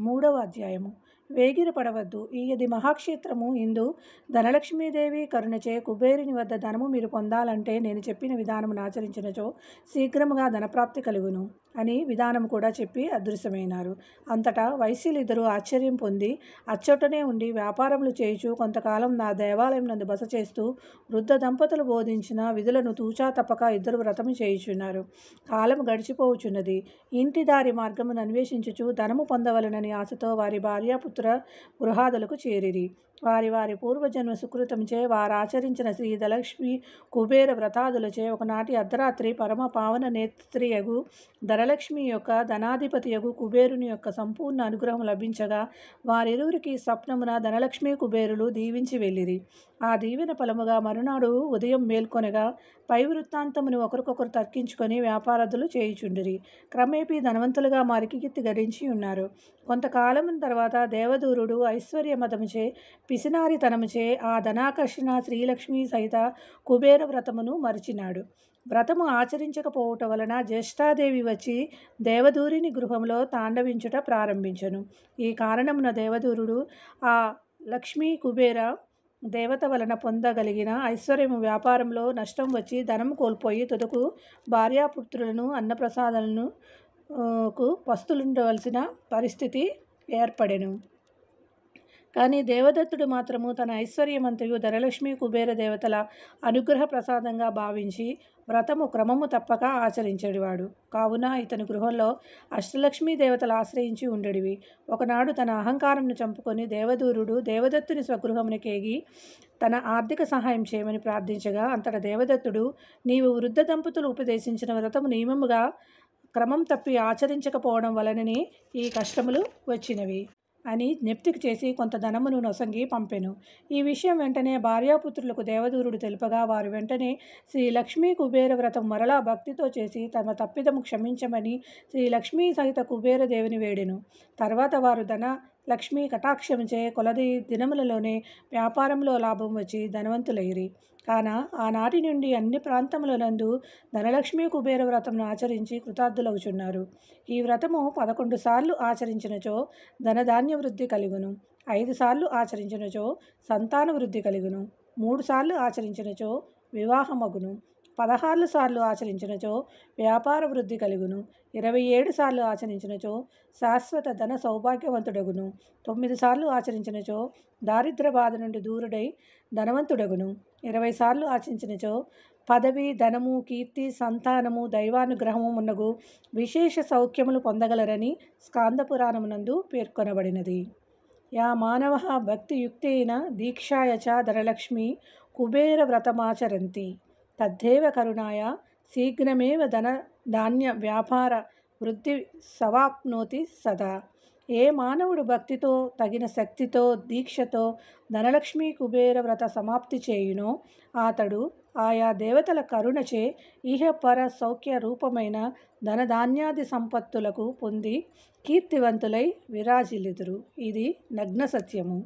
మూడవ అధ్యాయము. వేగిర పడవద్దు. ఇది మహాక్షేత్రము. ఇందు ధనలక్ష్మీదేవి కరుణచే కుబేరుని వద్ద ధనము మీరు పొందాలంటే నేను చెప్పిన విధానమును ఆచరించినచో శీఘ్రముగా ధనప్రాప్తి కలుగును అని విధానం కూడా చెప్పి అదృశ్యమైనారు. అంతటా వైశ్యులిద్దరూ ఆశ్చర్యం పొంది అచ్చటనే ఉండి వ్యాపారములు చేయుచు కొంతకాలం నా దేవాలయం నందు బస చేస్తూ వృద్ధ దంపతులు బోధించిన విధులను తూచా తప్పక ఇద్దరు వ్రతము చేయుచున్నారు. కాలం గడిచిపోవుచున్నది. ఇంటి దారి మార్గమును అన్వేషించుచు ధనము పొందవలనని ఆశతో వారి భార్యాపుత్ర గృహాదులకు చేరిరి. వారి పూర్వజన్మ సుకృతంచే వారాచరించిన శ్రీ ధనలక్ష్మి కుబేర వ్రతాదులచే ఒకనాటి అర్ధరాత్రి పరమ పావన నేత్రియగు ధనలక్ష్మి యొక్క ధనాధిపతియగు కుబేరుని యొక్క సంపూర్ణ అనుగ్రహం లభించగా వారిరువురికి స్వప్నమున ధనలక్ష్మి కుబేరులు దీవించి వెళ్ళిరి. ఆ దీవెన ఫలముగా మరునాడు ఉదయం మేల్కొనగా పై వృత్తాంతమును ఒకరికొకరు తర్కించుకొని వ్యాపారదులు చేయుచుండిరి. క్రమేపీ ధనవంతులుగా మారి కీర్తి గడించి ఉన్నారు. కొంతకాలం తర్వాత దేవదూరుడు ఐశ్వర్యమదముచే పిసినారితనముచే ఆ ధనాకర్షణ శ్రీలక్ష్మి సహిత కుబేర వ్రతమును మరిచినాడు. వ్రతము ఆచరించకపోవటం వలన జ్యేష్ఠాదేవి వచ్చి దేవదూరిని గృహంలో తాండవించుట ప్రారంభించెను. ఈ కారణమున దేవదూరుడు ఆ లక్ష్మీ కుబేర దేవత వలన పొందగలిగిన ఐశ్వర్యము వ్యాపారంలో నష్టం వచ్చి ధనము కోల్పోయి తుదకు భార్యాపుత్రులను అన్నప్రసాదాలను పస్తులుండవలసిన పరిస్థితి ఏర్పడెను. కానీ దేవదత్తుడు మాత్రము తన ఐశ్వర్యమంతయు ధనలక్ష్మి కుబేర దేవతల అనుగ్రహ ప్రసాదంగా భావించి వ్రతము క్రమము తప్పక ఆచరించేవాడు. కావున ఇతని గృహంలో అష్టలక్ష్మీ దేవతలు ఆశ్రయించి ఉండేవి. ఒకనాడు తన అహంకారంను చంపుకొని దేవదూరుడు దేవదత్తుని స్వగృహమునకేగి తన ఆర్థిక సహాయం చేయమని ప్రార్థించగా అంతటా దేవదత్తుడు నీవు వృద్ధ దంపతులు ఉపదేశించిన వ్రతము నియమముగా క్రమం తప్పి ఆచరించకపోవడం వలననే ఈ కష్టములు వచ్చినవి అని జ్ఞప్తికి చేసి కొంత ధనమును నొసంగి పంపెను. ఈ విషయం వెంటనే భార్యాపుత్రులకు దేవదూరుడు తెలుపగా వారు వెంటనే శ్రీ లక్ష్మీ కుబేర వ్రతం మరలా భక్తితో చేసి తమ తప్పిదము క్షమించమని శ్రీ లక్ష్మీ సహిత కుబేర దేవిని వేడెను. తర్వాత వారు ధన లక్ష్మీ కటాక్షముచే కొలది దినములలోనే వ్యాపారంలో లాభం వచ్చి ధనవంతులైరి. కాన ఆనాటి నుండి అన్ని ప్రాంతములనందు ధనలక్ష్మీ కుబేర వ్రతమును ఆచరించి కృతార్థులవుచున్నారు. ఈ వ్రతము 11 సార్లు ఆచరించినచో ధనధాన్య వృద్ధి కలుగును. 5 సార్లు ఆచరించినచో సంతాన వృద్ధి కలుగును. 3 సార్లు ఆచరించినచో వివాహమగును. 16 సార్లు ఆచరించినచో వ్యాపార వృద్ధి కలుగును. 27 సార్లు ఆచరించినచో శాశ్వత ధన సౌభాగ్యవంతుడగును. 9 సార్లు ఆచరించినచో దారిద్ర్య బాధ నుండి దూరుడై ధనవంతుడగును. 20 సార్లు ఆచరించినచో పదవి, ధనము, కీర్తి, సంతానము, దైవానుగ్రహము మున్నగు విశేష సౌఖ్యములు పొందగలరని స్కాంద పురాణమునందు పేర్కొనబడినది. యా మానవ భక్తియుక్తేన దీక్షాయ చ ధనలక్ష్మి కుబేర వ్రతమాచరంతి తద్ధేవ కరుణాయ శీఘ్రమేవ ధన ధాన్య వ్యాపార వృద్ధి సవాప్నోతి సదా. ఏ మానవుడు భక్తితో తగిన శక్తితో దీక్షతో ధనలక్ష్మీ కుబేర వ్రత సమాప్తి చేయునో అతడు ఆయా దేవతల కరుణచే ఇహపర సౌఖ్య రూపమైన ధనధాన్యాది సంపత్తులకు పొంది కీర్తివంతులై విరాజిల్లుదురు. ఇది నగ్న సత్యము.